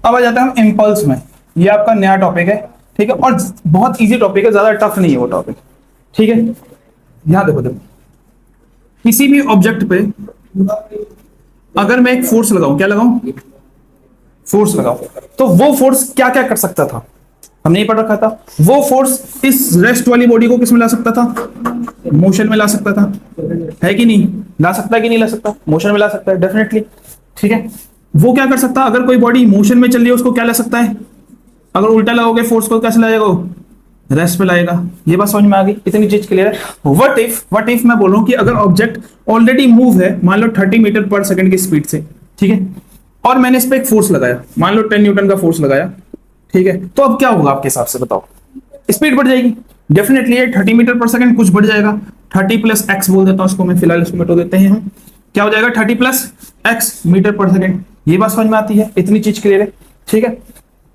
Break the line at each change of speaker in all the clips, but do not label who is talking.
अब आ जाते हैं हम इम्पल्स में। ये आपका नया टॉपिक है, ठीक है, और बहुत इजी टॉपिक है, ज्यादा टफ नहीं है वो टॉपिक, ठीक है। यहां देखो देखो, किसी भी ऑब्जेक्ट पे अगर मैं एक फोर्स लगाऊं, क्या लगाऊं, फोर्स लगाऊं, तो वो फोर्स क्या क्या कर सकता था, हमने ये पढ़ रखा था। वो फोर्स इस रेस्ट वाली बॉडी को किस में ला सकता था, मोशन में ला सकता था, है कि नहीं, ला सकता है कि नहीं ला सकता, मोशन में ला सकता है डेफिनेटली, ठीक है। वो क्या कर सकता, अगर कोई बॉडी मोशन में चल रही है उसको क्या ला सकता है, अगर उल्टा लगाओगे फोर्स को कैसे लाएगा, रेस्ट पे लाएगा। ये बात समझ में आ गई, इतनी चीज क्लियर है। व्हाट इफ मैं बोल रहा हूं कि अगर ऑब्जेक्ट ऑलरेडी मूव है, मान लो 30 मीटर पर सेकंड की स्पीड से, ठीक है, और मैंने इस पे एक फोर्स लगाया, मान लो 10 न्यूटन का फोर्स लगाया, ठीक है, तो अब क्या होगा आपके हिसाब से बताओ, स्पीड बढ़ जाएगी डेफिनेटली, 30 मीटर पर सेकंड कुछ बढ़ जाएगा, 30 प्लस एक्स बोल देता हूं इसको मैं, फिलहाल इसको मिटा देते हैं हम, क्या हो जाएगा 30 plus x metre per second. ये बात समझ में आती है, इतनी चीज क्लियर है, ठीक है।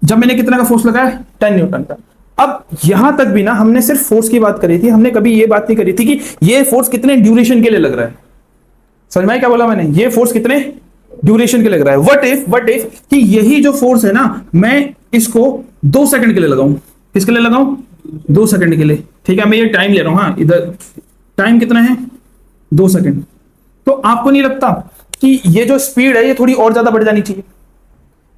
जब मैंने कितना का फोर्स लगाया, 10 न्यूटन का। अब यहां तक भी ना हमने सिर्फ फोर्स की बात करी थी, हमने कभी ये बात नहीं करी थी कि ये फोर्स कितने ड्यूरेशन के लिए लग रहा है। समझ में क्या बोला मैंने, ये फोर्स कितने ड्यूरेशन के लग रहा है। व्हाट इफ कि यही जो फोर्स है ना, मैं इसको 2 सेकंड के लिए लगाऊं, किसके लिए लगाऊं, 2 सेकंड के लिए, ठीक है। मैं ये टाइम ले रहा हूं, हाँ इधर टाइम कितना है, 2 सेकंड। तो आपको नहीं लगता कि ये जो स्पीड है ये थोड़ी और ज्यादा बढ़ जानी चाहिए।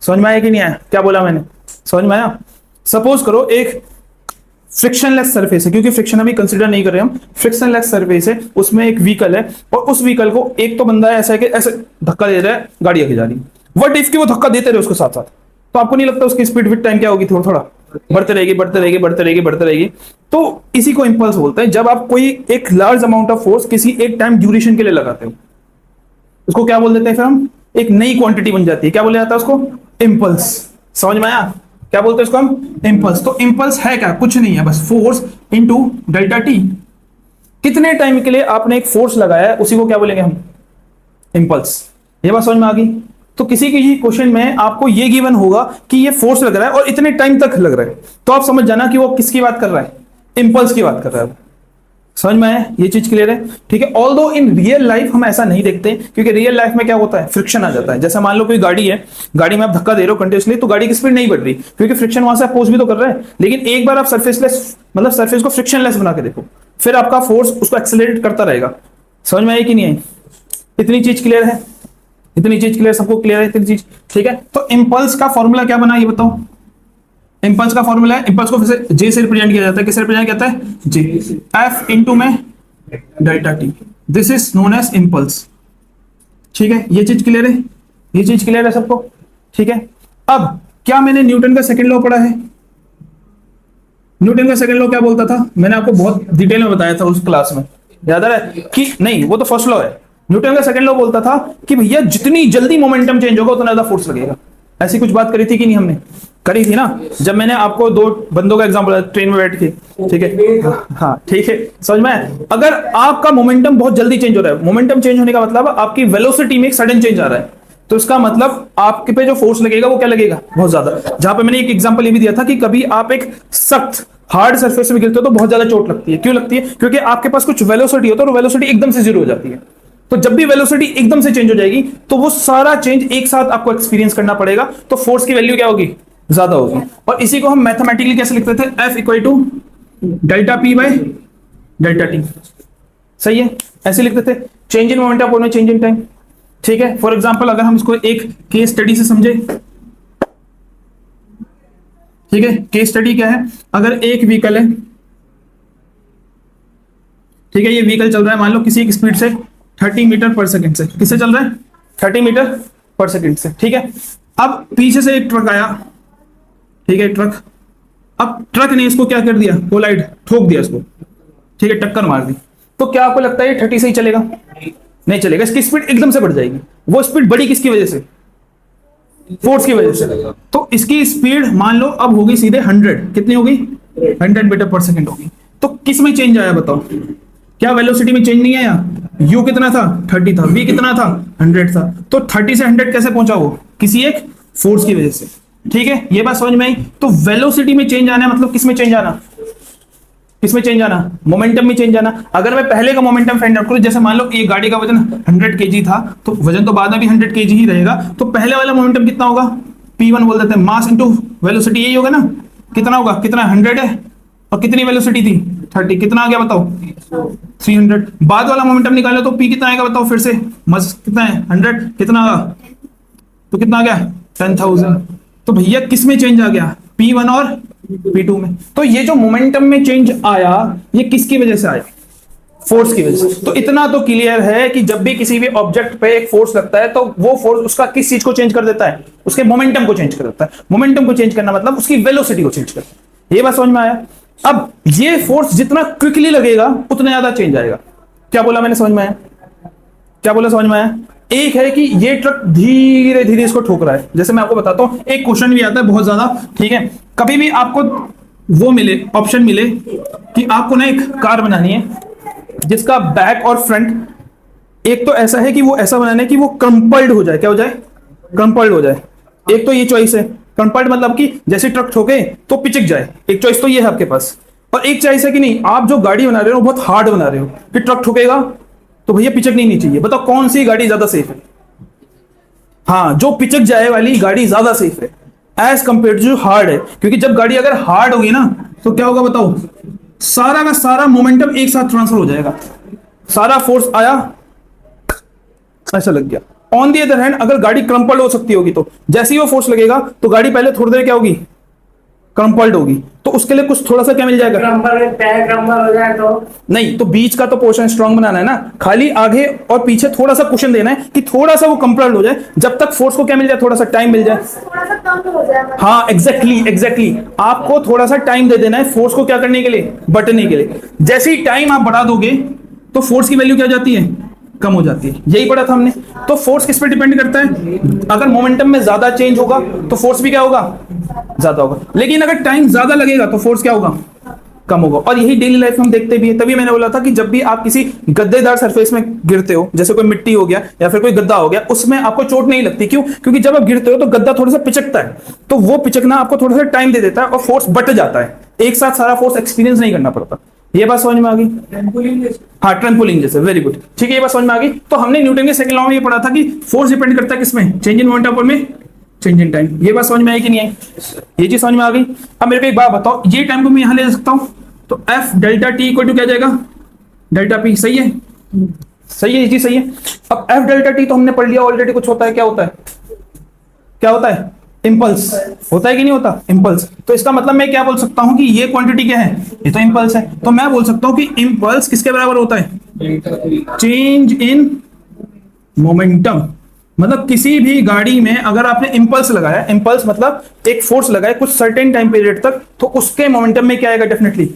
समझ में आया कि नहीं आया, क्या बोला मैंने, समझ में आया। सपोज करो एक फ्रिक्शनलेस सरफेस है, क्योंकि फ्रिक्शन अभी कंसीडर नहीं कर रहे हम, फ्रिक्शनलेस सरफेस है, उसमें एक व्हीकल है, और उस व्हीकल को एक तो बंदा है ऐसा है कि ऐसे धक्का दे रहा है, गाड़ी आगे जा रही है। व्हाट इफ कि वो धक्का देते रहे उसके साथ साथ, तो आपको नहीं लगता उसकी स्पीड विद टाइम क्या होगी, थोड़ा थोड़ा बढ़ते रहेगी, बढ़ते रहेगी, बढ़ते रहेगी, बढ़ते रहेगी। तो इसी को इंपल्स बोलते हैं, जब आप कोई एक लार्ज अमाउंट ऑफ फोर्स किसी एक टाइम ड्यूरेशन के लिए लगाते हो, उसको क्या बोल देते हैं फिर हम, एक नई क्वांटिटी बन जाती है, क्या बोला जाता है उसको, इंपल्स। समझ में आया, क्या बोलते हैं उसको हम, इंपल्स। तो इंपल्स है क्या, कुछ नहीं है, बस फोर्स इनटू डेल्टा टी। कितने टाइम के लिए आपने एक फोर्स लगाया है उसी को क्या बोलेंगे हम, इंपल्स। ये बात समझ में आ गई। तो किसी किसी क्वेश्चन में आपको ये गिवन होगा कि ये फोर्स लग रहा है और इतने टाइम तक लग रहा है, तो आप समझ जाना कि वो किसकी बात कर रहा है, इंपल्स की बात कर रहा है। समझ में आया, ये चीज क्लियर है, ठीक है। ऑल्दो इन रियल लाइफ हम ऐसा नहीं देखते, क्योंकि रियल लाइफ में क्या होता है, फ्रिक्शन आ जाता है। जैसे मान लो कोई गाड़ी है, गाड़ी में आप धक्का दे रहे हो कंटिन्यूसली, तो गाड़ी की स्पीड नहीं बढ़ रही, क्योंकि फ्रिक्शन वहां से अपोज भी तो कर रहा है। लेकिन एक बार आप सरफेसलेस, मतलब सरफेस को फ्रिक्शनलेस बना के देखो, फिर आपका फोर्स उसको एक्सेलरेट करता रहेगा। समझ में आई कि नहीं आई, इतनी चीज क्लियर है, इतनी चीज क्लियर, सबको क्लियर है इतनी चीज, ठीक है। तो इंपल्स का फॉर्मूला क्या बना ये बताओ, इंपल्स का फॉर्मूला है, इंपल्स को फिर से जे से रिप्रेजेंट किया जाता है, किससे रिप्रेजेंट किया जाता है, जे, एफ इंटू में delta T, this is known as impulse, ठीक है। ये चीज क्लियर है, ये चीज क्लियर है सबको, ठीक है। अब क्या मैंने न्यूटन का सेकंड लॉ पढ़ा है, न्यूटन का सेकंड लॉ क्या बोलता था, मैंने आपको बहुत डिटेल में बताया था उस क्लास में, याद है कि नहीं, वो तो फर्स्ट लॉ है। न्यूटन का सेकंड लॉ बोलता था कि भैया जितनी जल्दी मोमेंटम चेंज होगा उतना ज्यादा फोर्स लगेगा। ऐसी कुछ बात करी थी कि नहीं, हमने करी थी ना, जब मैंने आपको 2 बंदों का एग्जांपल ट्रेन में बैठ के, ठीक है, हाँ ठीक है, समझ में। अगर आपका मोमेंटम बहुत जल्दी चेंज हो रहा है, मोमेंटम चेंज होने का मतलब आपकी वेलोसिटी में एक सडन चेंज आ रहा है, तो इसका मतलब आपके पे जो फोर्स लगेगा वो क्या लगेगा, बहुत ज्यादा। जहां पे मैंने एक एग्जांपल ये भी दिया था कि कभी आप एक सख्त हार्ड सरफेस में गिरते हो तो बहुत ज्यादा चोट लगती है, क्यों लगती है, क्योंकि आपके पास कुछ वेलोसिटी होता है और वेलोसिटी एकदम से जीरो हो जाती है। तो जब भी वेलोसिटी एकदम से चेंज हो जाएगी तो वो सारा चेंज एक साथ आपको एक्सपीरियंस करना पड़ेगा, तो फोर्स की वैल्यू क्या होगी, ज्यादा होगी। और इसी को हम मैथमेटिकली कैसे लिखते थे, F equal to delta P by delta T, सही है, ऐसे लिखते थे। चेंज इन मोमेंटम और चेंज इन टाइम, ठीक है। फॉर एग्जांपल अगर हम इसको एक केस स्टडी से समझे, ठीक है, केस स्टडी क्या है, अगर एक व्हीकल है, ठीक है, ये व्हीकल चल रहा है मान लो किसी एक स्पीड से 30 मीटर पर सेकंड से, किससे चल रहा है, 30 मीटर पर सेकंड से, ठीक है। अब पीछे से एक ट्रक आया, ठीक है, ट्रक, अब ट्रक ने इसको क्या कर दिया, कोलाइड, ठोक दिया इसको, ठीक है, टक्कर मार दी, तो क्या आपको लगता है 30 से ही चलेगा, नहीं चलेगा, इसकी स्पीड एकदम से बढ़ जाएगी। वो स्पीड बढ़ी किसकी वजह से, फोर्स की वजह से। तो इसकी स्पीड मान लो अब होगी सीधे 100, कितनी होगी, 100 मीटर पर सेकंड होगी। तो किस में चेंज आया बताओ, क्या वेलोसिटी में चेंज नहीं आया, u कितना था, 30 था, v कितना था, 100 था, तो 30 से 100 कैसे पहुंचा, वो किसी एक फोर्स की वजह से, ठीक है। ये बात समझ में आई। तो वेलोसिटी में चेंज आना मतलब किस में चेंज आना, किस में चेंज आना, मोमेंटम में चेंज आना। अगर मैं पहले का मोमेंटम फाइंड आउट करूं, जैसे मान लो ये गाड़ी का वजन 100 kg था, तो वजन तो बाद में भी 100 kg ही रहेगा, तो पहले वाला मोमेंटम कितना होगा, P1 बोल देते हैं, मास इंटू वेलोसिटी, यही होगा ना। कितना होगा, कितना 100 है और कितनी वेलोसिटी थी 30, कितना आ गया बताओ 300। बाद वाला मोमेंटम निकालो तो P कितना आएगा बताओ फिर से, मस कितना है 100, कितना आगा तो कितना आ गया 10,000। तो भैया किस में चेंज आ गया, P1 और P2 में। तो ये जो मोमेंटम में चेंज आया ये किसकी वजह से आया, फोर्स की वजह से। तो इतना तो क्लियर है कि जब भी किसी भी ऑब्जेक्ट पे एक फोर्स लगता है तो वो फोर्स उसका किस चीज को चेंज कर देता है, उसके मोमेंटम को चेंज कर देता है। मोमेंटम को चेंज करना मतलब उसकी वेलोसिटी को चेंज करना, ये बात समझ में आया। अब ये फोर्स जितना क्विकली लगेगा उतना ज्यादा चेंज आएगा। क्या बोला मैंने, समझ में आया, क्या बोला समझ में आया। एक है कि ये ट्रक धीरे धीरे इसको ठोक रहा है, जैसे मैं आपको बताता हूं, एक क्वेश्चन भी आता है बहुत ज्यादा, ठीक है। कभी भी आपको वो मिले, ऑप्शन मिले कि आपको ना एक कार बनानी है जिसका बैक और फ्रंट, एक तो ऐसा है कि वो ऐसा बनाना है कि वो कंपल्ड हो जाए, क्या हो जाए, कंपल्ड हो जाए। एक तो ये चॉइस है, कंपल्ड मतलब कि जैसे ट्रक ठोके तो पिचक जाए, एक चॉइस तो ये है आपके पास। और एक चॉइस है कि नहीं, आप जो गाड़ी बना रहे हो बहुत हार्ड बना रहे हो कि ट्रक ठोकेगा तो भैया पिचकनी नहीं चाहिए। बताओ कौन सी गाड़ी ज्यादा सेफ है। हाँ, जो पिचक जाए वाली गाड़ी ज्यादा सेफ है एज कंपेयर टू जो हार्ड है, क्योंकि जब गाड़ी अगर हार्ड होगी ना तो क्या होगा बताओ, सारा का सारा मोमेंटम एक साथ ट्रांसफर हो जाएगा, सारा फोर्स आया ऐसा लग गया। ऑन दी अदर हैंड अगर गाड़ी क्रम्पल्ड हो सकती होगी तो जैसे ही वो फोर्स लगेगा तो गाड़ी पहले थोड़ी देर क्या होगी, क्रम्पल्ड होगी, तो उसके लिए कुछ थोड़ा सा क्या मिल जाएगा, क्रम्पल हो जाए तो नहीं, तो बीच का तो पोर्शन स्ट्रांग बनाना है ना, खाली आगे और पीछे थोड़ा सा कुशन देना है कि थोड़ा सा वो कंप्रेस्ड हो जाए, जब तक फोर्स को क्या मिल जाए, थोड़ा सा टाइम मिल जाए, थोड़ा सा कम हो जाए। हाँ एग्जैक्टली आपको थोड़ा सा टाइम दे देना है फोर्स को क्या करने के लिए, बटने के लिए। जैसे ही टाइम आप बढ़ा दोगे तो फोर्स की वैल्यू क्या हो जाती है, कम हो जाती है। यही पढ़ा था हमने। तो फोर्स किस पे डिपेंड करता है, अगर मोमेंटम में ज्यादा चेंज होगा तो फोर्स भी क्या होगा, ज्यादा होगा। लेकिन अगर टाइम ज्यादा लगेगा तो फोर्स क्या होगा, कम होगा। और यही डेली लाइफ में हम देखते भी है। तभी मैंने बोला था कि जब भी आप किसी गद्देदार सरफेस में गिरते हो, जैसे कोई मिट्टी हो गया या फिर कोई गद्दा हो गया, उसमें आपको चोट नहीं लगती। क्यों, क्योंकि जब आप गिरते हो तो गद्दा थोड़ा सा पिचकता है, तो वो पिचकना आपको थोड़ा सा टाइम दे देता है और फोर्स बट जाता है, एक साथ सारा फोर्स एक्सपीरियंस नहीं करना पड़ता। ये बात समझ में आ गई, हाँ ट्रैम्पोलिन जैसे, वेरी गुड, ठीक है, ये बात समझ में आ गई। तो हमने न्यूटन के सेकंड लॉ में ये पढ़ा था कि फोर्स डिपेंड करता है किसमें, चेंज इन मोमेंटम में चेंज इन टाइम। ये बात समझ में आई कि नहीं आई, ये चीज समझ में आ गई। अब मेरे को एक बात बताओ, ये टाइम को मैं यहां ले सकता हूं, तो F delta T equal to क्या जाएगा, डेल्टा पी। सही है, सही है, ये चीज सही है। अब एफ डेल्टा टी तो हमने पढ़ लिया ऑलरेडी, कुछ होता है, क्या होता है, क्या होता है, इंपल्स होता है कि नहीं होता, इंपल्स। तो इसका मतलब मैं क्या बोल सकता हूं कि ये क्वांटिटी क्या है, ये तो इंपल्स है। तो मैं बोल सकता हूं कि इंपल्स किसके बराबर होता है, चेंज इन मोमेंटम। मतलब किसी भी गाड़ी में अगर आपने इंपल्स लगाया, इंपल्स मतलब एक फोर्स लगाया कुछ सर्टेन टाइम पीरियड तक, तो उसके मोमेंटम में क्या आएगा, डेफिनेटली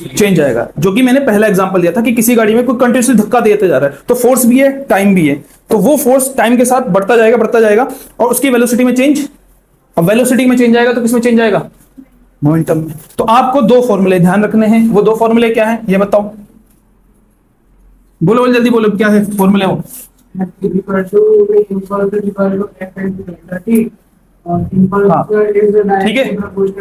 चेंज आएगा। जो कि मैंने पहला एग्जांपल दिया था कि किसी गाड़ी में कोई कंटिन्यूसली धक्का देते जा रहा है, तो फोर्स भी है टाइम भी है, तो वो फोर्स टाइम के साथ बढ़ता जाएगा और उसकी वेलोसिटी में चेंज, अब वेलोसिटी में चेंज आएगा तो किसमें चेंज आएगा, मोमेंटम में। तो आपको दो फॉर्मूले ध्यान रखने हैं। वो दो फॉर्मूले क्या हैं ये बताओ, बोलो जल्दी बोलो, क्या है फॉर्मूले वो, ठीक है।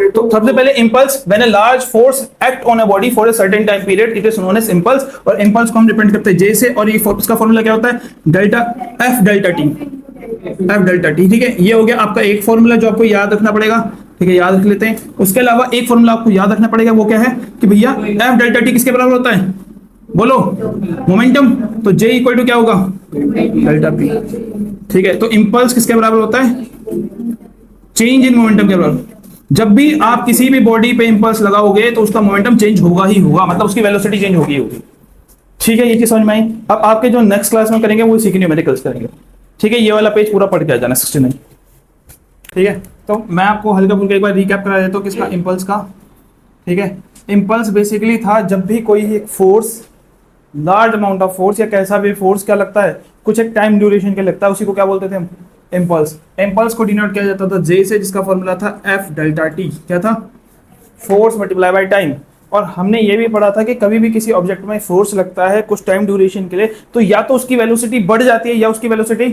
तो सबसे पहले impulse, when a large force act on a body for a certain time period it is known as impulse. और इंपल्स को हम डिपेंड करते हैं जे से, और ये इसका फॉर्मूला क्या होता है, delta F delta T, F delta T, ठीक है। ये हो गया आपका एक फॉर्मूला जो आपको याद रखना पड़ेगा, ठीक है, याद रख लेते हैं। उसके अलावा एक फॉर्मूला आपको याद रखना पड़ेगा, वो क्या है कि भैया एफ डेल्टा टी किसके बराबर होता है, बोलो, मोमेंटम। तो जे इक्वल टू क्या होगा, डेल्टा पी, ठीक है। तो इंपल्स किसके बराबर होता है, चेंज इन मोमेंटम के बराबर। जब भी आप किसी भी बॉडी पे इंपल्स लगाओगे तो उसका मोमेंटम चेंज होगा ही होगा, मतलब उसकी वेलोसिटी चेंज होगी होगी, ठीक है। ये चीज समझ में आई। अब आपके जो नेक्स्ट क्लास में करेंगे वो सीखी न्यूमेरिकल्स करेंगे, ठीक है। ये वाला पेज पूरा पढ़ के आ जाना 69, ठीक है। तो मैं आपको हल्का फुल्का एक बार रिकैप करा देता हूँ किसका, इंपल्स का, ठीक है। इंपल्स बेसिकली था जब भी कोई एक force, large amount of force या कैसा भी फोर्स क्या लगता है, कुछ एक टाइम ड्यूरेशन के लगता है, उसी को क्या बोलते थे हम, इंपल्स। इंपल्स को डिनोट किया जाता था जे से, जिसका फॉर्मूला था एफ डेल्टा टी, क्या था, फोर्स मल्टीप्लाई बाय टाइम। और हमने ये भी पढ़ा था कि कभी भी किसी ऑब्जेक्ट में फोर्स लगता है कुछ टाइम ड्यूरेशन के लिए, तो या तो उसकी वेलोसिटी बढ़ जाती है या उसकी वेलोसिटी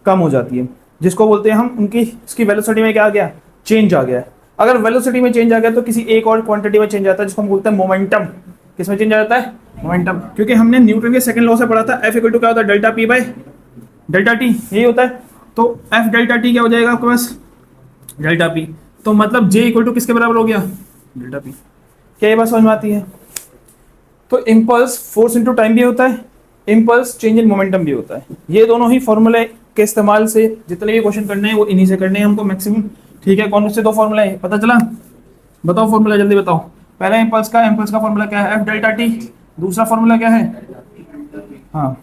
कम हो जाती है, जिसको बोलते हैं हम उनकी इसकी वेलोसिटी में क्या आ गया, चेंज आ गया। अगर वेलोसिटी में चेंज आ गया तो किसी एक और क्वांटिटी में चेंज आता है, जिसको हम बोलते हैं मोमेंटम। किसमें चेंज आ जाता है, मोमेंटम। क्योंकि हमने न्यूटन के सेकंड लॉ से पढ़ा था एफ इक्वल टू क्या होता है, delta P by delta T, यही होता है। तो एफ डेल्टा टी क्या हो जाएगा आपके पास, डेल्टा पी। तो मतलब जे इक्वल टू किसके बराबर हो गया, डेल्टा पी। क्या ये बात समझ में आती है? तो इम्पल्स फोर्स इंटू टाइम भी होता है, इम्पल्स चेंज इन मोमेंटम भी होता है। ये दोनों ही फॉर्मूले के इस्तेमाल से जितने भी क्वेश्चन करने हैं वो इन्हीं से करने हैं हमको मैक्सिमम। ठीक है, कौन से दो फॉर्मूला है पता चला? बताओ फॉर्मूला जल्दी बताओ। पहला इम्पल्स का फॉर्मूला क्या है, एफ डेल्टा टी। दूसरा फॉर्मूला क्या है, हाँ,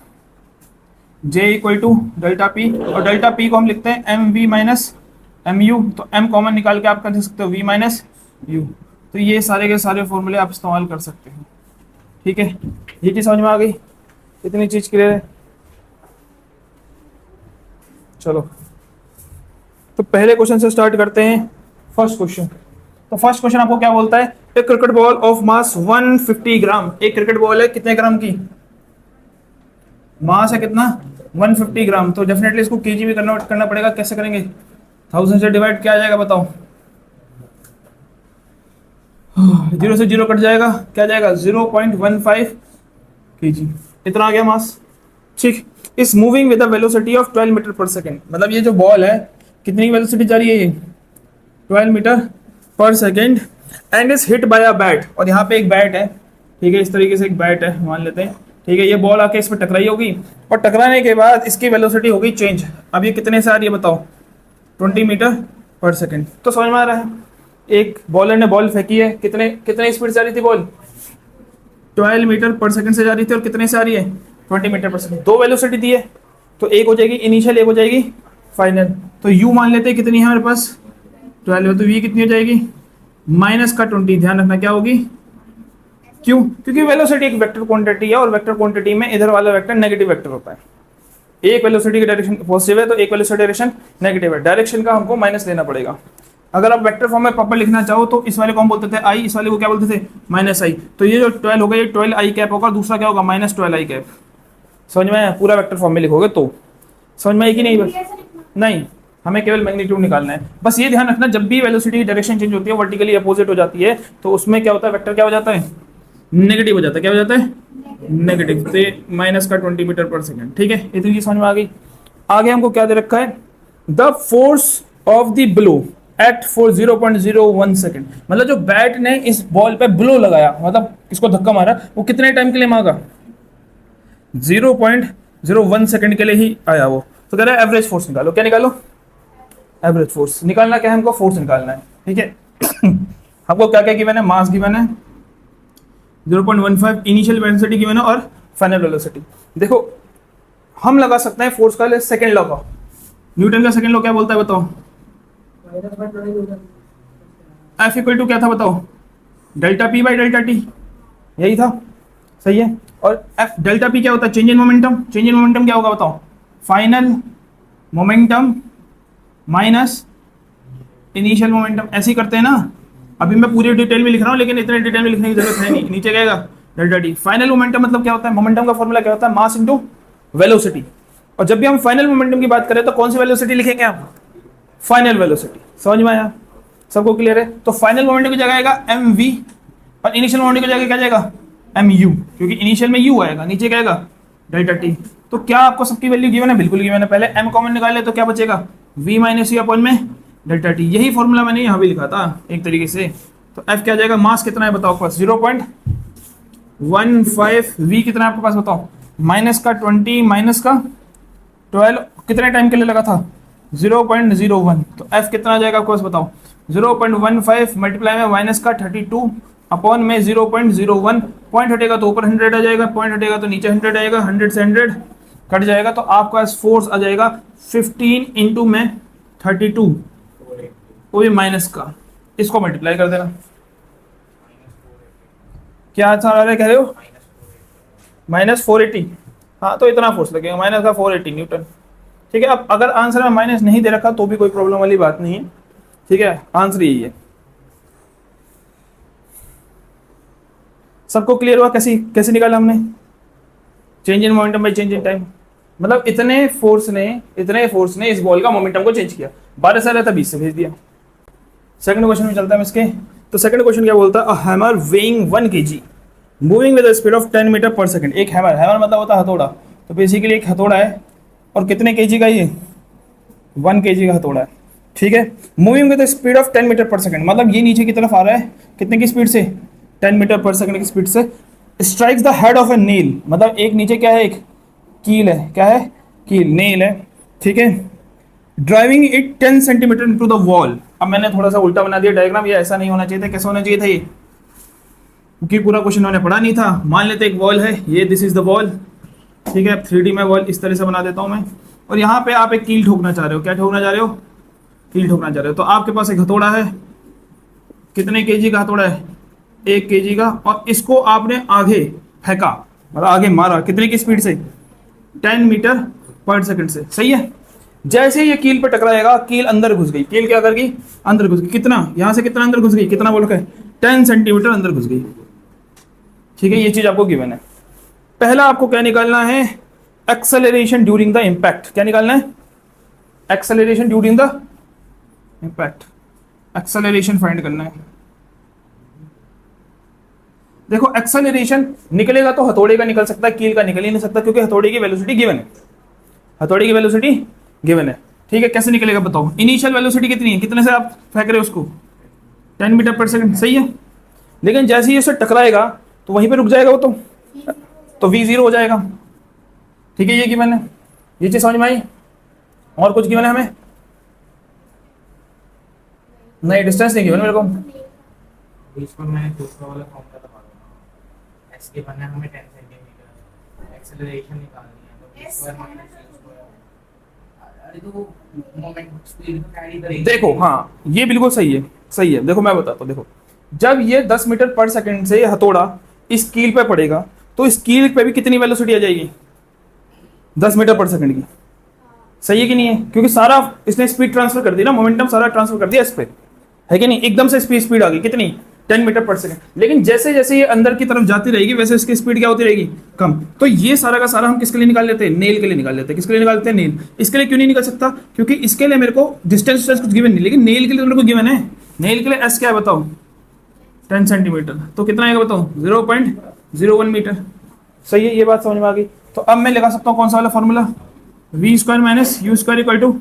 J equal to delta P. और डेल्टा पी को हम लिखते हैं M V minus M U. तो एम कॉमन निकाल के आप कर सकते हो वी माइनस यू। तो ये सारे के सारे फॉर्मूले आप इस्तेमाल कर सकते हो। ठीक है, ये चीज समझ में आ गई, इतनी चीज क्लियर है। चलो तो पहले क्वेश्चन से स्टार्ट करते हैं। फर्स्ट क्वेश्चन, तो फर्स्ट क्वेश्चन आपको क्या बोलता है, एक क्रिकेट बॉल ऑफ मास 150 ग्राम। एक क्रिकेट बॉल है कितने ग्राम की, मास है कितना 150 ग्राम। तो डेफिनेटली इसको केजी में कन्वर्ट करना पड़ेगा। कैसे करेंगे, 1000 से डिवाइड क्या आ जाएगा बताओ, 0 से 0 कट जाएगा, क्या जाएगा 0.15 केजी। इतना आ गया मास। ठीक, इस moving with the velocity of 12 metre per second. मतलब ये जो बॉल है कितनी वेलोसिटी जा रही है, ये 12 metre per second. And is hit by a bat, और यहाँ पे एक बैट है, ठीक है, इस तरीके से एक बैट है मान लेते हैं। ठीक है, ये बॉल आके इस पर टकराई होगी, और टकराने के बाद इसकी वेलोसिटी होगी चेंज। अब ये कितने से आ रही है बताओ, 20 मीटर पर सेकेंड। तो समझ में आ रहा है, एक बॉलर ने बॉल फेंकी है, कितने कितने स्पीड से आ रही थी बॉल, 12 मीटर पर सेकंड से जा रही थी, और कितने से आ रही है 20 मीटर पर सेकंड। दो वेलोसिटी दी है, तो एक हो जाएगी इनिशियल, एक हो जाएगी फाइनल। तो u मान लेते हैं कितनी है हमारे पास 12, तो v कितनी हो जाएगी माइनस का 20। ध्यान रखना क्या होगी, क्यों, क्योंकि वेलोसिटी एक वेक्टर क्वांटिटी है, और वेक्टर क्वांटिटी में इधर वाला वेक्टर नेगेटिव वेक्टर होता है। एक वेलोसिटी की डायरेक्शन पॉजिटिव है तो एक वेलोसिटी डायरेक्शन नेगेटिव है, डायरेक्शन का हमको माइनस लेना पड़ेगा। अगर आप वेक्टर फॉर्म में प्रॉपर लिखना चाहो तो इस वाले को हम बोलते थे आई, इस वाले को क्या बोलते थे माइनस आई। तो ये जो 12 होगा ये 12 आई कैप होगा, दूसरा क्या होगा माइनस 12 आई कैप। समझ में आया, पूरा वेक्टर फॉर्म में लिखोगे तो समझ में आएगी नहीं, बस नहीं, हमें केवल मैग्नीट्यूड निकालना है। बस ये ध्यान रखना, जब भी वेलोसिटी डायरेक्शन चेंज होती है वर्टिकली अपोजिट हो जाती है, तो उसमें क्या होता है, वेक्टर क्या हो जाता है, नेगेटिव हो जाता है। क्या हो जाता है, नेगेटिव। तो माइनस का 20 मीटर पर सेकेंड। ठीक है, इतनी चीज समझ में आ गई। आगे हमको क्या दे रखा है, the force of the blow act for 0.01 second. मतलब जो बैट ने इस बॉल पे ब्लो लगाया, मतलब इसको धक्का मारा, वो कितने टाइम के लिए मांगा, 0.01 सेकेंड के लिए ही आया वो। तो कह रहा है एवरेज फोर्स निकालो। क्या निकालो, एवरेज फोर्स निकालना क्या है हमको, फोर्स निकालना है। ठीक है हमको क्या क्या गिवन है, मास गिवन है 0.15, इनिशियल वेलोसिटी गिवन है, और फाइनल वेलोसिटी। देखो हम लगा सकते हैं फोर्स का सेकंड लॉ का, न्यूटन का सेकंड लॉ क्या बोलता है बताओ, एफ इक्वल टू क्या था बताओ, delta P by delta T, यही था, सही है। और एफ डेल्टा पी क्या होता है, change in momentum. Change in momentum क्या होगा बताओ, final momentum minus initial momentum. ऐसे ही करते हैं ना, अभी मैं पूरी डिटेल में लिख रहा हूँ, लेकिन इतने डिटेल में लिखने की जरूरत है नहीं। नीचे क्या डेल्टा टी। फाइनल मोमेंटम मतलब क्या होता है, मोमेंटम का फॉर्मूला क्या होता है, मास इंटू वेलोसिटी। और जब भी हम फाइनल मोमेंटम की बात करें तो कौन सी वेलोसिटी लिखेंगे हम, फाइनल वेलोसिटी। समझ में आया, सबको क्लियर है। तो फाइनल मोमेंटम की जगह आएगा एम वी, और इनिशियल मोमेंटम की जगह क्या जाएगा एम यू, क्योंकि इनिशियल में यू आएगा, नीचे क्या आएगा डेल्टा टी। तो क्या आपको सबकी वैल्यू गिवन है, बिल्कुल गिवन है। पहले एम कॉमन निकाले तो क्या बचेगा, वी माइनस यू अपॉन में डेल्टा टी। यही फॉर्मूला मैंने यहाँ भी लिखा था एक तरीके से। तो एफ क्या जाएगा, मास कितना है बताओ, पास 0.15, वी कितना है आपके पास बताओ, माइनस का 20 माइनस का 12, कितने टाइम के लिए लगा था 0.01। तो एफ कितना आ जाएगा आपके पास बताओ, 0.15 मल्टीप्लाई में माइनस का 32 अपॉन में 0.01। पॉइंट हटेगा तो ऊपर 100 आ जाएगा, पॉइंट हटेगा तो नीचे 100 आएगा, 100 से 100 कट जाएगा, तो आपका फोर्स आ जाएगा 15 इंटू में 32, वो भी माइनस का, इसको मल्टीप्लाई कर देना। क्या आंसर आ रहा है कह रहे हो, -480। हाँ तो इतना फोर्स लगेगा, माइनस का 480 न्यूटन। ठीक है, अब अगर आंसर में माइनस नहीं दे रखा तो भी कोई प्रॉब्लम वाली बात नहीं है। ठीक है, आंसर यही है। सबको क्लियर हुआ कैसे कैसे निकाला हमने, change in momentum by change in time. मतलब इतने फोर्स ने इस बॉल का मोमेंटम को चेंज किया, 12 से रहता 20 से भेज दिया। सेकंड क्वेश्चन में चलता है इसके। तो सेकंड क्वेश्चन क्या बोलता है, a hammer weighing 1 kg moving with the speed of 10 metre per second. एक हैमर, हैमर मतलब होता है हथौड़ा, तो बेसिकली एक हथौड़ा है, और कितने kg का ये 1 kg का हथौड़ा है। ठीक है। Moving with speed of 10 metre per second, मतलब ये नीचे की तरफ आ रहा है कितने की स्पीड से, 10 मीटर पर सेकंड की स्पीड से। स्ट्राइक्स द हेड ऑफ ए नील, मतलब एक नीचे क्या है, एक कील है, क्या है, कील, नेल है, ठीक है। Driving it 10 centimetre into the wall. अब मैंने थोड़ा सा उल्टा बना दिया डायग्राम, ये ऐसा नहीं होना चाहिए था, कैसा होना चाहिए था ये, क्योंकि पूरा क्वेश्चन मैंने पढ़ा नहीं था। मान लेते एक वॉल है, ये दिस इज द वॉल, ठीक है। 3D में वॉल इस तरह से बना देता हूँ मैं, और यहाँ पे आप एक कील ठोकना चाह रहे हो, क्या ठोकना चाह रहे हो, कील ठोकना चाह रहे हो। तो आपके पास एक हथौड़ा है, कितने केजी का हथौड़ा है, 1 केजी का, और इसको आपने आगे फेंका, मतलब आगे मारा, कितने की स्पीड से, 10 मीटर पर सेकंड से, सही है। जैसे ये कील पे टकराएगा, कील अंदर घुस गई, कील क्या कर गई, अंदर घुस गई, कितना, यहां से कितना अंदर घुस गई, कितना बोल के, 10 सेंटीमीटर अंदर घुस गई, ठीक है। ये चीज आपको गिवन है। पहला आपको क्या निकालना है, एक्सेलरेशन ड्यूरिंग द इम्पैक्ट, क्या निकालना है, acceleration during the impact, acceleration find करना है। देखो एक्सेलरेशन निकलेगा तो हथौड़े का निकल सकता है, कील का निकल ही नहीं सकता, क्योंकि हथौड़े की वेलोसिटी गिवन है, हथौड़े की वेलोसिटी गिवन है, ठीक है। कैसे निकलेगा बताओ, इनिशियल वेलोसिटी कितनी है, कितने से आप फेंक रहे हो उसको, 10 मीटर पर सेकंड, सही है। लेकिन जैसे ही उससे टकराएगा तो वहीं पे रुक जाएगा वो, तो v जीरो हो जाएगा, ठीक है। ये गिवन है, ये चीज समझ में आई। और कुछ गिवन है हमें, नहीं डिस्टेंस नहीं गिवन मेरे को।
इसको मैंने दूसरा वाला फॉर्मूला लगा दूंगा, x के बनना है हमें 10 सेंटीमीटर, एक्सेलरेशन निकालनी है तो v square minus u square. अरे तो मोमेंट स्पीड को कैरी करेगी,
देखो हाँ ये बिल्कुल सही है, सही है। देखो मैं बताता हूँ, देखो जब ये 10 मीटर पर सेकंड से हथौड़ा इस कील पे पड़ेगा, तो इस कील पे भी कितनी वेलोसिटी आ जाएगी, 10 मीटर पर सेकंड की, सही है कि नहीं है, क्योंकि सारा इसने स्पीड ट्रांसफर कर दी ना, मोमेंटम सारा ट्रांसफर कर दिया इस पे, है कि नहीं, एकदम से स्पीड आ गई कितनी, 10 मीटर पर सेकंड। लेकिन जैसे जैसे ये अंदर की तरफ जाती रहेगी वैसे इसकी स्पीड क्या होती रहेगी, कम। तो ये सारा का सारा हम किसके लिए निकाल लेते हैं, नेल के लिए निकाल लेते हैं। किसके लिए निकालते हैं, नेल। इसके लिए क्यों नहीं निकल सकता, क्योंकि इसके लिए मेरे को डिस्टेंस कुछ गिवन नहीं, लेकिन नेल के लिए मेरे को गिवन है। नेल के लिए एस क्या है बताओ, 10 सेंटीमीटर, तो कितना आएगा बताओ, 0.01 मीटर, सही है। ये बात समझ में आ गई। तो अब मैं लगा सकता हूँ कौन सा वाला formula, v square minus U square equal to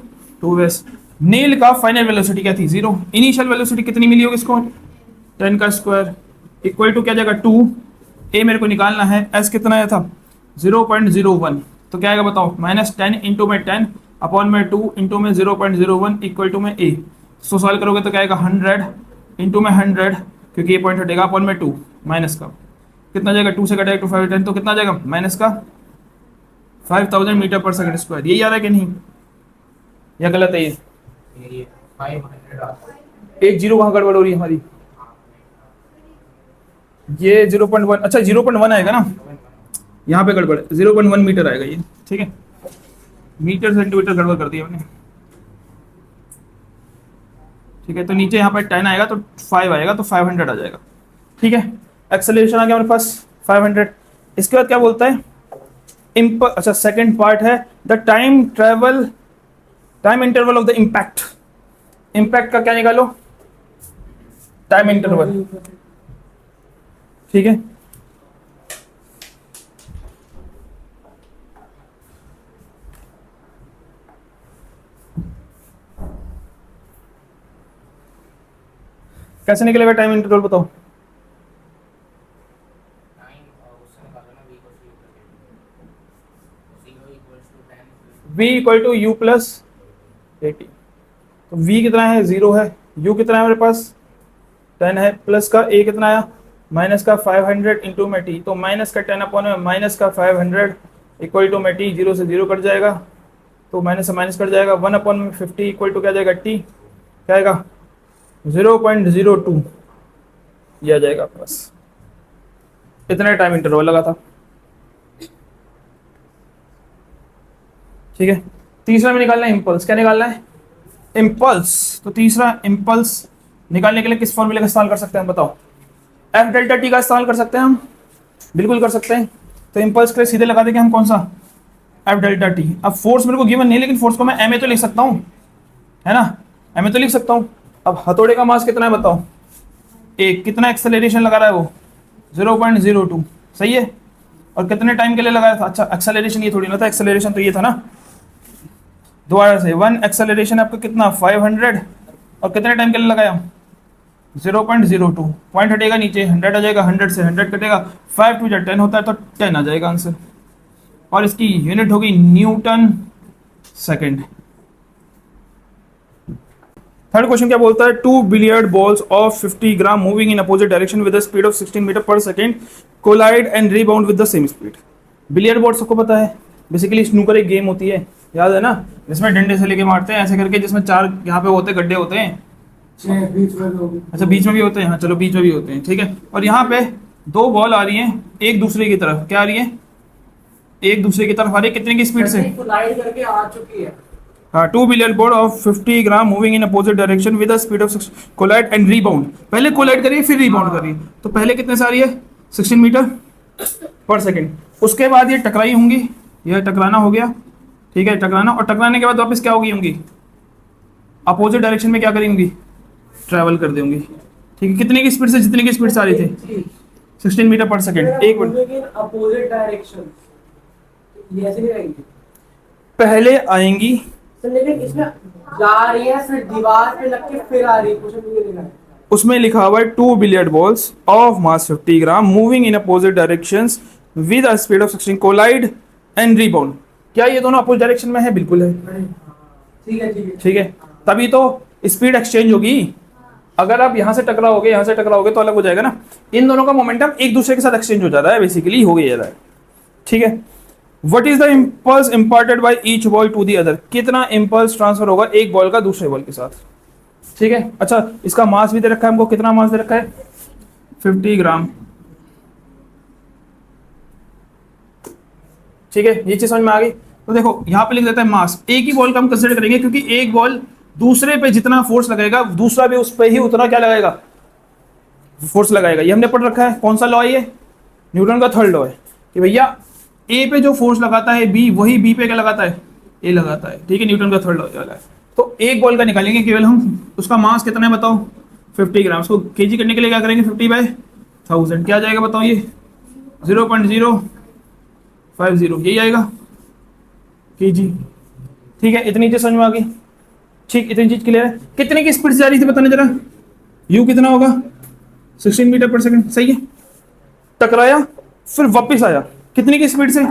2s। Nail का फाइनल वेलोसिटी क्या थी, 0। इनिशियल वेलोसिटी कितनी मिली होगी इसको, 10 का स्क्वायर इक्वल टू क्या जाएगा 2, a मेरे को निकालना है, s कितना आया था 0.01, तो क्या आएगा बताओ, -10 इंटू में 10 अपॉन में 2 इंटू में 0.01 इक्वल टू में a। सो सॉल्व करोगे तो क्या आएगा 100 इंटू में 100, क्योंकि ये पॉइंट हटेगा, अपॉन में 2 माइनस का कितना जाएगा, 2 से कटेगा 2 5 10, तो कितना जाएगा माइनस का 5000 मीटर पर सेकंड स्क्वायर। यही आ रहा है कि नहीं, या गलत है ये
500 आता है।
एक जीरो कहाँ गड़बड़ हो रही है हमारी, ये 0.1, अच्छा 0.1 आएगा ना, यहाँ पे गड़बड़ 0.1 मीटर आएगा ये, ठीक है। मीटर सेंटीमीटर गड़बड़ कर दिया मैंने, ठीक है। तो नीचे यहाँ पे 10 आएगा तो 5 आएगा, तो 500 आ जाएगा, ठीक है। एक्सेलरेशन आ गया हमारे पास 500। इसके बाद क्या बोलता है, अच्छा सेकंड पार्ट है the time interval of the impact. Impact का क्या निकालो, टाइम इंटरवल, ठीक है। कैसे निकलेगा टाइम इंटरवल बताओ, v equal to U plus 80। तो v कितना है 0 है, u कितना है मेरे पास 10 है, प्लस का a कितना आया माइनस का 500 इंटू में t, तो माइनस का 10 अपॉन में माइनस का 500 इक्वल टू में t, 0 से 0 कट जाएगा, तो माइनस से माइनस कट जाएगा, 1 अपॉन में 50 इक्वल टू क्या जाएगा t, क्या आएगा 0.02, ये आ जाएगा आपके पास। इतना टाइम इंटरवल लगा था, ठीक है। तीसरा में निकालना है इम्पल्स, क्या निकालना है इम्पल्स। तो तीसरा इम्पल्स निकालने के लिए किस फॉर्मूले का इस्तेमाल कर सकते हैं बताओ, एफ डेल्टा टी का इस्तेमाल कर सकते हैं हम, बिल्कुल कर सकते हैं। तो इम्पल्स के लिए सीधे लगा देंगे हम कौन सा, एफ डेल्टा टी। अब फोर्स मेरे को गिवन नहीं, लेकिन फोर्स को मैं एम ए तो लिख सकता हूँ, है ना, एम ए तो लिख सकता हूँ। अब हथौड़े का मास कितना है बताओ, एक, कितना एक्सेलरेशन लगा रहा है वो 0.02, सही है। और कितने टाइम के लिए लगाया था, अच्छा एक्सेलरेशन ये थोड़ी ना था, एक्सेलरेशन तो ये था ना, दोबारा से 1 एक्सेलरेशन आपका कितना 500 और कितने टाइम के लिए लगाया 0.02 पॉइंट हटेगा नीचे 100 आ जाएगा 100 से 100 कटेगा 5 टू 10 होता है तो 10 आ जाएगा आंसर और इसकी यूनिट होगी न्यूटन सेकंड। थर्ड क्वेश्चन क्या बोलता है 2 billiard balls of 50 gram moving in opposite direction with the speed of 16 metre per second collide and rebound with the same speed. Billiard ball सबको पता है बेसिकली स्नूकर एक game होती है याद है ना जिसमें डंडे से लेके मारते हैं ऐसे करके जिसमें 4 यहाँ पे होते हैं गड्ढे होते हैं अच्छा बीच में भी होते हैं हाँ चलो बीच में भी होते हैं ठीक है और यहाँ पे 2 बॉल आ रही हैं एक दूसरे की तरफ क्या आ रही है एक दूसरे की तरफ आ रही है कितने की स्पीड से
कोलाइड करके आ चुकी है
हाँ 2 billiard ball of 50 gram moving in opposite direction with the speed of collide and rebound पहले कोलाइड करिए फिर रीबाउंड करिए तो पहले कितने से आ रही है 16 मीटर पर सेकंड उसके बाद ये टकराई होंगी यह टकराना हो गया ठीक है टकराना और टकराने के बाद वापस क्या होगी होंगी अपोजिट डायरेक्शन में क्या करेंगी ट्रैवल कर देंगी ठीक है कितने की स्पीड से जितने की स्पीड से आ रही थी 16 मीटर पर सेकंड एक मिनट
अपोजिट डायरेक्शन ये ऐसे नहीं रहेगी
पहले आएंगी
तो लेकिन इसमें जा रही है फिर दीवार पे लग के फिर आ रही है कुछ नहीं लिखा है
उसमें लिखा हुआ है 2 billiard balls of mass 50 gram moving in opposite directions with a speed of 16 collide and rebound क्या ये दोनों अपोजिट डायरेक्शन में है बिल्कुल है ठीक है तभी तो स्पीड एक्सचेंज होगी अगर आप यहाँ से टकराओगे यहाँ से टकराओगे तो अलग हो जाएगा ना इन दोनों का मोमेंटम एक दूसरे के साथ एक्सचेंज हो जाता है बेसिकली हो गया है ठीक है what is the impulse imparted by each ball to the other कितना इम्पल्स ट्रांसफर होगा एक बॉल का दूसरे बॉल के साथ ठीक है अच्छा इसका मास भी दे रखा है हमको कितना मास दे रखा है 50 ग्राम ठीक है ये चीज समझ में आ गई तो देखो यहाँ पे लिख देता है मास एक ही बॉल का हम कंसिडर करेंगे क्योंकि एक बॉल दूसरे पे जितना फोर्स लगाएगा दूसरा भी उस पे ही उतना क्या लगाएगा फोर्स लगाएगा ये हमने पढ़ रखा है कौन सा लॉ है ये न्यूटन का थर्ड लॉ है कि भैया ए पे जो फोर्स लगाता है बी वही बी पे क्या लगाता है ए लगाता है ठीक है न्यूटन का थर्ड लॉ वाला है तो एक बॉल का निकालेंगे केवल हम उसका मास कितना है बताओ 50 ग्राम उसको केजी करने के लिए क्या करेंगे 50/1000 क्या आ जाएगा बताओ ये 0.050 यही आएगा केजी ठीक है इतनी चीज समझ में आ गई ठीक इतनी चीज क्लियर है कितने की स्पीड से जा रही थी बताने जरा यू कितना होगा 16 मीटर पर सेकंड सही है टकराया फिर वापस आया कितने की स्पीड से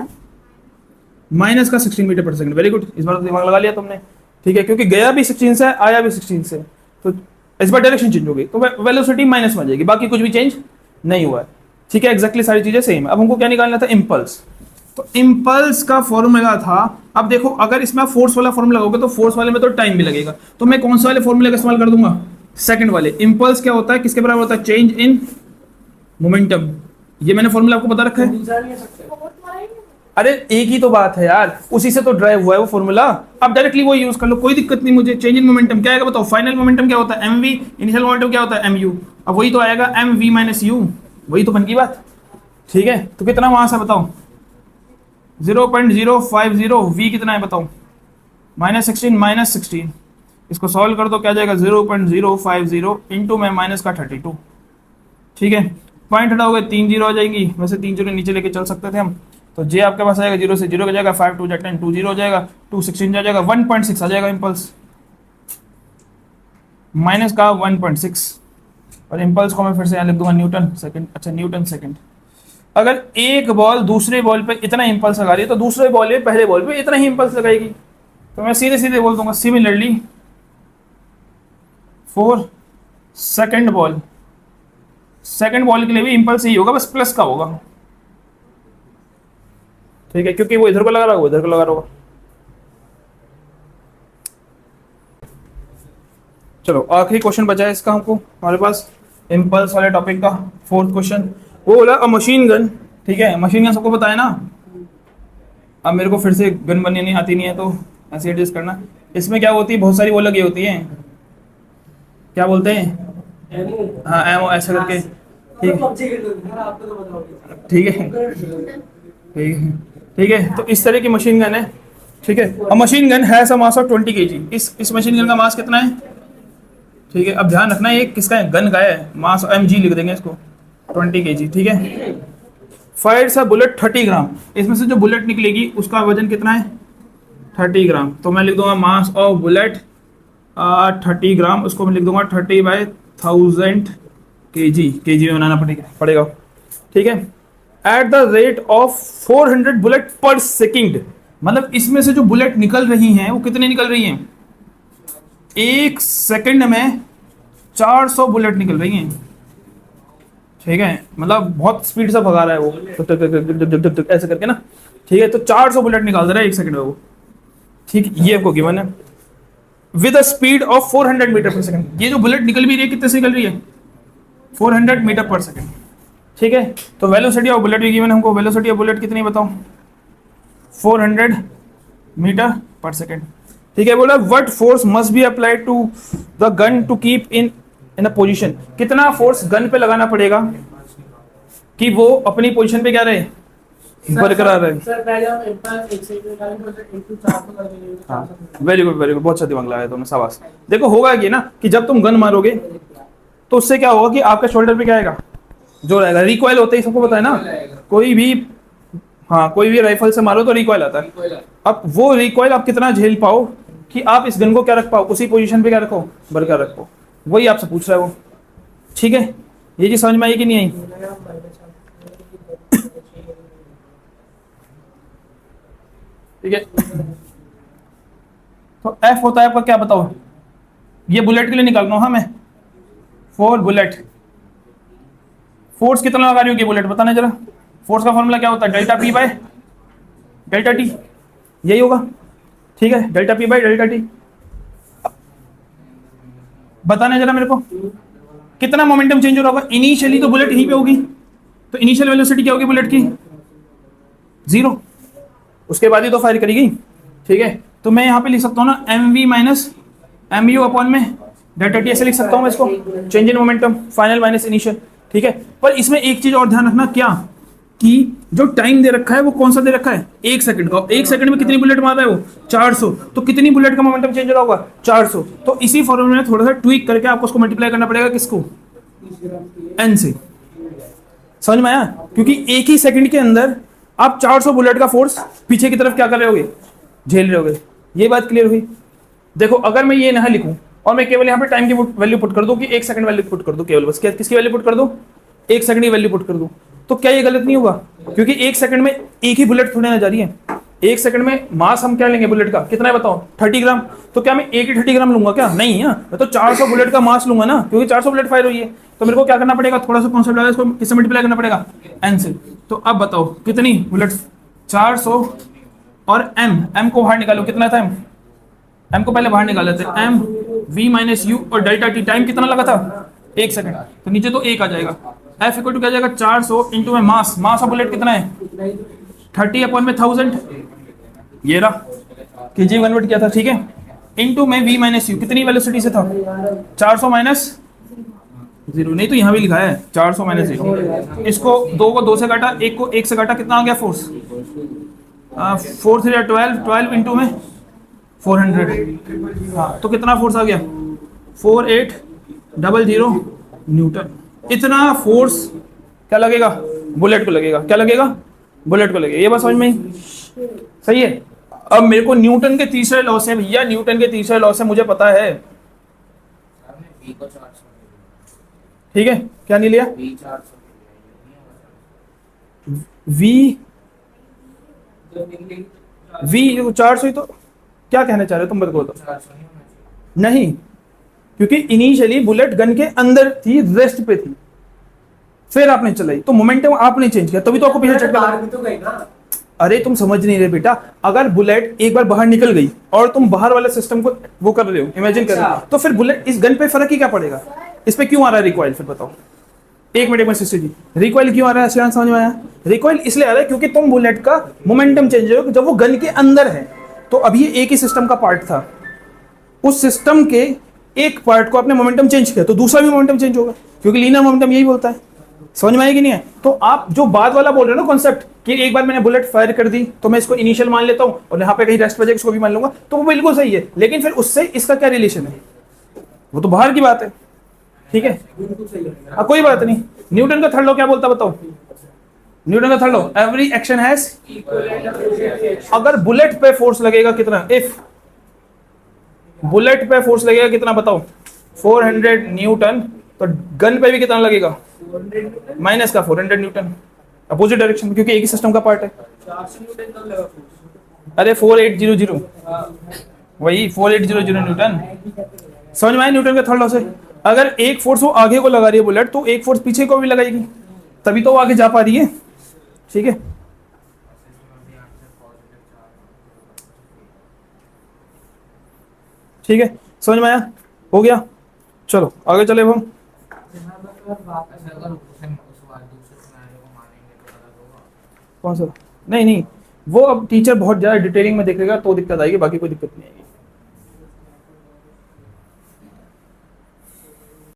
माइनस का 16 metre per second very good इस बार तो दिमाग लगा लिया तुमने ठीक है क्योंकि गया भी 16 से आया भी 16 से तो इस बार डायरेक्शन चेंज हो गई तो वेलोसिटी माइनस में आ जाएगी बाकी कुछ भी चेंज नहीं हुआ है ठीक है एग्जैक्टली सारी चीजें सेम है अब हमको क्या निकालना था इम्पल्स तो इम्पल्स का फॉर्मूला था अब देखो अगर इसमें आप फोर्स वाला फॉर्मूला लगाओगे तो फोर्स वाले में तो टाइम भी लगेगा तो मैं कौन सा वाले फॉर्मूले का इस्तेमाल कर दूंगा सेकंड वाले इम्पल्स क्या होता है किसके बराबर होता है चेंज इन मोमेंटम ये मैंने फॉर्मूला आपको बता रखा है अरे एक ही तो बात है यार उसी से तो ड्राइव हुआ है वो फॉर्मूला अब डायरेक्टली वो यूज कर लो कोई दिक्कत नहीं मुझे चेंज इन मोमेंटम क्या आएगा बताओ फाइनल मोमेंटम क्या होता है mv इनिशियल मोमेंटम क्या होता है mu अब वही तो आएगा mv माइनस u वही तो बन की बात ठीक है तो कितना वहां से बताओ 0.050 v कितना है बताओ -16 इसको सॉल्व कर दो क्या जाएगा 0.050 इंटू में माइनस का 32 ठीक है पॉइंट हटाओगे 3 जीरो आ जाएंगी वैसे 3 जीरो नीचे लेके चल सकते थे हम तो जे आपके पास आएगा 0 से 0 का जाएगा 5 2 10 2 0 हो जाएगा 2 16 आ जाएगा 1.6 आ जाएगा इम्पल्स माइनस का 1.6 और इम्पल्स को मैं फिर से यहाँ लिख दूंगा न्यूटन सेकंड अच्छा न्यूटन सेकंड अगर एक बॉल दूसरे बॉल पे इतना इम्पल्स लगा रही है तो दूसरे बॉल पे पहले बॉल पे इतना ही इम्पल्स लगाएगी तो मैं सीधे सीधे बोल दूंगा सिमिलरली फॉर सेकंड बॉल के लिए भी इम्पल्स ही होगा बस प्लस का होगा ठीक है क्योंकि वो इधर को लगा रहा होगा इधर को लगा रहा होगा चलो आखिरी क्वेश्चन बचा है इसका हमको हमारे पास इम्पल्स वाले टॉपिक का फोर्थ क्वेश्चन वो बोला मशीन गन ठीक है मशीन गन सबको पता है ना अब मेरे को फिर से गन बननी नहीं आती नहीं है तो ऐसे एडजस्ट करना इसमें क्या होती है बहुत सारी वो लगी होती है क्या बोलते हैं हाँ एमओ ऐसा करके ठीक है ठीक है तो इस तरह की मशीन गन है ठीक है अब मशीन गन है मास ऑफ 20 kg इस मशीन गन का मास कितना है ठीक है अब ध्यान रखना ये किसका है गन का है मास mg लिख देंगे इसको 20 kg ठीक है फायर्स अ बुलेट 30 ग्राम इसमें से जो बुलेट निकलेगी उसका वजन कितना है 30 ग्राम, तो मैं लिख दूंगा मास ऑफ बुलेट 30 ग्राम, उसको मैं लिख दूंगा 30/1000 केजी में बनाना पड़ेगा। ठीक है, at the rate of 400 bullet पर सेकेंड, मतलब इसमें से जो बुलेट निकल रही हैं वो कितनी निकल रही हैं, 1 सेकंड में 400 बुलेट निकल रही हैं। ठीक है, मतलब बहुत स्पीड से भगा रहा है वो, टक टक टक टक टक टक टक ऐसे करके ना। ठीक है, तो 400 बुलेट निकाल दे रहा है 1 सेकंड में वो। ठीक, ये आपको गिवन है with a speed of 400 metre per second. ये जो बुलेट निकल भी रही है कितने से निकल रही है, 400 मीटर पर सेकंड। ठीक है, तो वेलोसिटी ऑफ बुलेट भी गिवन है हमको, वेलोसिटी ऑफ बुलेट कितनी बताओ, 400 मीटर पर सेकंड। ठीक है, बोला what force must be applied to the gun to keep in a position, कितना फोर्स गन पे लगाना पड़ेगा कि वो अपनी पोजीशन पे क्या रहे, बरकरार रहे।
सर पहले हम इम्पल्स 1 सेकंड निकालेंगे तो इनटू 400 कर देंगे।
हाँ, वेरी गुड वेरी गुड, बहुत अच्छा दिमाग लगाया तुमने, शाबाश। देखो होगा ये ना कि जब तुम गन मारोगे तो उससे क्या होगा कि आपके शोल्डर पे क्या आएगा, जो रहेगा, रिकॉइल होता है, सबको पता है ना, कोई भी, हाँ कोई भी राइफल से मारो तो रिकॉइल आता है। अब वो रिकॉइल आप कितना झेल पाओ कि आप इस गन को क्या रख पाओ, उसी पोजीशन पे क्या रखो, बरकरार रखो, वही आपसे पूछ रहा है वो। ठीक है, ये चीज समझ में आई कि नहीं आई? ठीक है, तो एफ होता है आपका क्या बताओ, ये बुलेट के लिए निकाल रहा हूं हाँ मैं, 4 बुलेट, फोर्स कितना लगा रही होगी बुलेट, बताना जरा। फोर्स का फॉर्मूला क्या होता है, delta P by delta T, यही होगा। ठीक है, delta P by delta T, बताना जरा मेरे को कितना मोमेंटम चेंज हो रहा होगा। इनिशियली तो बुलेट यहीं पे होगी, तो इनिशियल वेलोसिटी क्या होगी बुलेट की, 0, उसके बाद ही तो फायर करेगी। ठीक है, तो मैं यहाँ पे लिख सकता हूँ ना M V minus M U upon में डेल्टा टी, ऐसे लिख सकता हूँ मैं इसको, change in momentum final minus initial. ठीक है, पर इसमें एक चीज और ध्यान रखना, क्या कि जो टाइम दे रखा है वो कौन सा दे रखा है, 1 सेकंड का। 1 सेकंड में कितनी बुलेट मार रहा है वो, 400, तो कितनी बुलेट का मोमेंटम चेंज हो रहा होगा, 400। तो इसी फॉर्मूले में थोड़ा सा ट्वीक करके आपको उसको मल्टीप्लाई करना पड़ेगा, किसको, एन से। समझ में आया, क्योंकि एक ही सेकंड के अंदर आप 400 बुलेट का फोर्स पीछे की तरफ क्या कर रहे होगे, झेल रहे होगे। ये बात क्लियर हुई। देखो अगर मैं ये ना लिखूं और मैं केवल यहाँ पे टाइम की वैल्यू पुट कर दूं कि 1 सेकंड वैल्यू पुट कर दूं, केवल बस क्या किसकी वैल्यू पुट कर दूं, 1 सेकंड की वैल्यू पुट कर दूं, तो क्या ये गलत नहीं होगा, क्योंकि 1 सेकंड में एक ही बुलेट थोड़ी ना जा रही है। 1 सेकंड में मास हम क्या लेंगे बुलेट का, कितना है बताओ, 30 ग्राम। तो क्या मैं एक ही 30 ग्राम लूंगा क्या, नहीं है, मैं तो 400 बुलेट का मास लूंगा ना, क्योंकि 400 बुलेट फायर हुई है। तो मेरे को क्या करना पड़ेगा, थोड़ा सा कॉन्सेप्ट लगा, इसको किससे मल्टीप्लाई करना पड़ेगा, एन से। तो अब बताओ कितनी बुलेट, 400 और एम को बाहर निकालो, कितना था एम को पहले बाहर निकाल लेते हैं, एम वी माइनस यू और डेल्टा टी, टाइम कितना लगा था, 1 सेकंड, तो नीचे तो 1 आ जाएगा। एफ इक्वल टू क्या जाएगा, 400 इंटू में मास, मास ऑफ बुलेट कितना है, 30 अपॉन में 1000, ये रहा केजी कन्वर्ट किया था। ठीक है, इंटू में वी माइनस यू, कितनी वेलोसिटी से था, 400 माइनस 0, नहीं तो यहाँ भी लिखा है 400 माइनस 0। इसको 2 को 2 से काटा, 1 को 1 से काटा, कितना आ गया फोर्स, 4 3 12, 12 इंटू में 400, हाँ तो कितना फोर्स आ गया, 4800 न्यूटन। इतना फोर्स क्या लगेगा, बुलेट को लगेगा, क्या लगेगा, बुलेट को लगेगा। ये बात समझ में आई? सही है। अब मेरे को न्यूटन के तीसरे लॉ से, भैया न्यूटन के तीसरे लॉ से मुझे पता है, ठीक है, क्या नहीं लिया, वी 400 ही, तो क्या कहना चाह रहे हो तुम बताओ तो, नहीं, क्योंकि इनिशियली बुलेट गन के अंदर थी, रेस्ट पे थी, फिर आपने चलाई तो मोमेंटम आपने चेंज किया, तभी तो आपको पीछे चक्कर लगा। अरे तुम समझ नहीं रहे बेटा, अगर बुलेट एक बार बाहर निकल गई और तुम बाहर वाले सिस्टम को वो कर रहे हो, इमेजिन कर रहे हो, तो फिर बुलेट इस गन पे फर्क ही क्या पड़ेगा, इस पे क्यों आ रहा है रिकॉइल, फिर बताओ। एक मिनट में सिस्टर जी, रिकॉइल क्यों आ रहा है, समझ में आया? रिकॉइल इसलिए आ रहा है क्योंकि तुम बुलेट का मोमेंटम चेंज हो जब वो गन के अंदर है। तो अभी ये एक ही सिस्टम का पार्ट था, उस सिस्टम के एक पार्ट को आपने मोमेंटम चेंज किया तो दूसरा भी मोमेंटम चेंज होगा, क्योंकि लीनियर मोमेंटम यही बोलता है। समझ में आएगी नहीं है? तो आप जो बाद वाला बोल रहे हो ना कॉन्सेप्ट, कि एक बार मैंने बुलेट फायर कर दी तो मैं इसको इनिशियल मान लेता हूं और यहाँ पे कहीं रेस्ट बजे इसको भी मान लूंगा, तो वो बिल्कुल सही है, लेकिन फिर उससे इसका क्या रिलेशन है, वो तो बाहर की बात है। ठीक है, कोई बात नहीं। न्यूटन का थर्ड लॉ क्या बोलता बताओ, न्यूटन का third law, every action has, अगर बुलेट पे फोर्स लगेगा कितना, इफ बुलेट पे फोर्स लगेगा कितना बताओ, 400 न्यूटन, तो गन पे भी कितना लगेगा, माइनस का 400 न्यूटन, अपोजिट डायरेक्शन, क्योंकि एक ही सिस्टम का पार्ट है। अरे 4800, वही 4800 न्यूटन, समझ में आया न्यूटन के थर्ड लॉ से। अगर एक फोर्स वो आगे को लगा रही है बुलेट, तो एक फोर्स पीछे को भी लगाएगी, तभी तो वो आगे जा पा रही है। ठीक है, ठीक है, समझ में आया, हो गया, चलो आगे चले अब हम।
ऐसे अगर उस बार दूसरे सिनेरियो को मानेंगे तो गलत होगा।
कौन सा, नहीं नहीं, वो अब टीचर बहुत ज़्यादा डिटेलिंग में देखेगा तो दिक्कत आएगी, बाकी कोई दिक्कत नहीं आएगी।